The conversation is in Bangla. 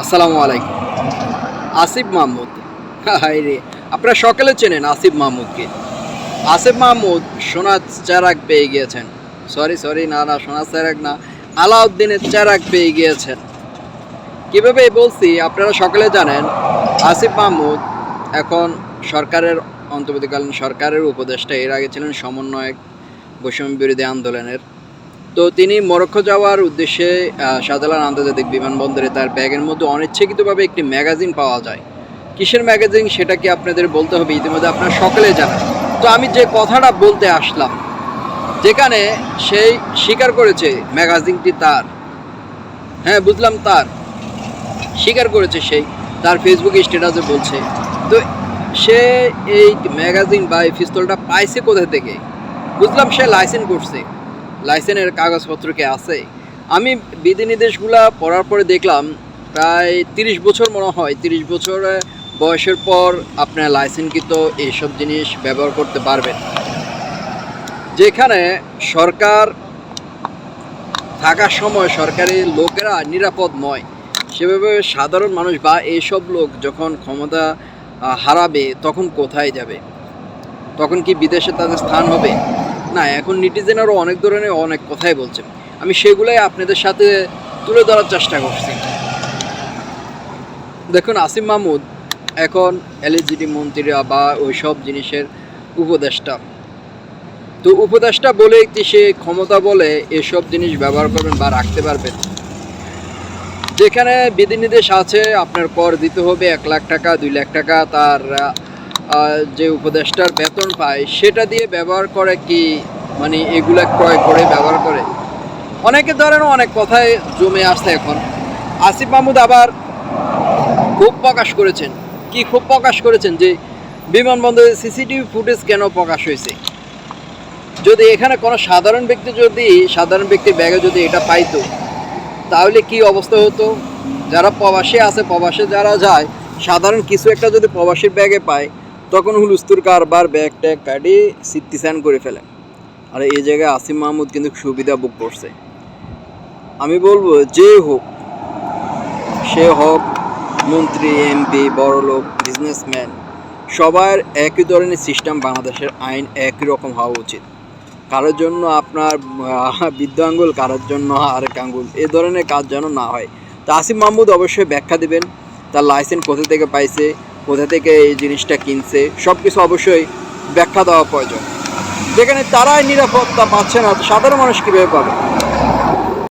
আসসালামু আলাইকুম। আসিফ মাহমুদ, হায় রে, আপনারা সকলে চেনেন আসিফ মাহমুদকে। আসিফ মাহমুদ সোনার চেরাগ পেয়ে গিয়েছেন। সরি সরি, না না, সোনার চেরাগ না, আলাউদ্দিনের চেরাগ পেয়ে গিয়েছেন। কীভাবে বলছি আপনারা সকলে জানেন। আসিফ মাহমুদ এখন সরকারের অন্তর্বর্তীকালীন সরকারের উপদেষ্টা, এর আগে ছিলেন সমন্বয়ক বৈষম্য বিরোধী আন্দোলনের। তো তিনি মরক্কো যাওয়ার উদ্দেশ্যে শাহজালাল আন্তর্জাতিক বিমানবন্দরে তার ব্যাগের মধ্যে অনিচ্ছাকৃতভাবে একটি ম্যাগাজিন পাওয়া যায়। কিসের ম্যাগাজিন সেটা কি আপনাদের বলতে হবে, ইতিমধ্যে আপনারা সকলে জানেন। তো আমি যে কথাটা বলতে আসলাম, যেখানে সেই স্বীকার করেছে ম্যাগাজিনটি তার, হ্যাঁ বুঝলাম তার, স্বীকার করেছে সেই তার ফেসবুক স্ট্যাটাসে বলছে। তো সে এই ম্যাগাজিন বা এই পিস্তলটা পাইছে কোথা থেকে? বুঝলাম সে লাইসেন্স করছে, লাইসেন্সের কাগজপত্র কি আছে? আমি বিধিনির্দেশগুলা পড়ার পরে দেখলাম প্রায় 30 বছর মনে হয়, 30 বছর বয়সের পর আপনার লাইসেন্সকৃত এইসব জিনিস ব্যবহার করতে পারবেন। যেখানে সরকার থাকার সময় সরকারি লোকেরা নিরাপদ নয়, সেভাবে সাধারণ মানুষ বা এইসব লোক যখন ক্ষমতা হারাবে তখন কোথায় যাবে? তখন কি বিদেশে তাদের স্থান হবে? না, এখন নেটিজেনেরও অনেক ধরনের অনেক কথাই বলছে, আমি সেগুলোই আপনাদের সাথে তুলে ধরার চেষ্টা করছি। দেখুন, আসিফ মাহমুদ এখন এলএজিডি মন্ত্রীরা বা ওই সব জিনিসের উপদেষ্টা। তো উপদেষ্টা বলে কি সে ক্ষমতা বলে এসব জিনিস ব্যবহার করবেন বা রাখতে পারবেন? যেখানে বিধিনির্দেশ আছে আপনার কর দিতে হবে 1 লাখ টাকা, 2 লাখ টাকা, তার যে উপদেষ্টার বেতন পায় সেটা দিয়ে ব্যবহার করে কি, মানে এগুলা ক্রয় করে ব্যবহার করে? অনেকে ধরেন অনেক কথায় জমে আসছে এখন। আসিফ মাহমুদ আবার ক্ষোভ প্রকাশ করেছেন। কি ক্ষোভ প্রকাশ করেছেন যে বিমানবন্দরে সিসিটিভি ফুটেজ কেন প্রকাশ হয়েছে? যদি এখানে কোনো সাধারণ ব্যক্তির ব্যাগে যদি এটা পাইতো তাহলে কি অবস্থা হতো? যারা প্রবাসী আছে, প্রবাসে যারা যায়, সাধারণ কিছু একটা যদি প্রবাসীর ব্যাগে পায় তখন হুলস্থুর কারবার, ব্যাগ ট্যাগ কাটিয়ে সিত্তিসান করে ফেলে। আর এই জায়গায় আসিফ মাহমুদ কিন্তু সুবিধা ভোগ করছে। আমি বলবো যে হোক, সে হোক মন্ত্রী, এমপি, বড়লোক, বিজনেসম্যান, সবার একই ধরনের সিস্টেম, বাংলাদেশের আইন একই রকম হওয়া উচিত। কারোর জন্য আপনার বৃদ্ধ আঙ্গুল, কারোর জন্য আরেক আঙ্গুল, এ ধরনের কাজ যেন না হয়। তো আসিফ মাহমুদ অবশ্যই ব্যাখ্যা দেবেন, তার লাইসেন্স কোথা থেকে পাইছে, কোথা থেকে এই জিনিসটা কিনছে, সব কিছু অবশ্যই ব্যাখ্যা দেওয়া প্রয়োজন। যেখানে তারাই নিরাপত্তা পাচ্ছে না, তো সাধারণ মানুষ কীভাবে পাবে?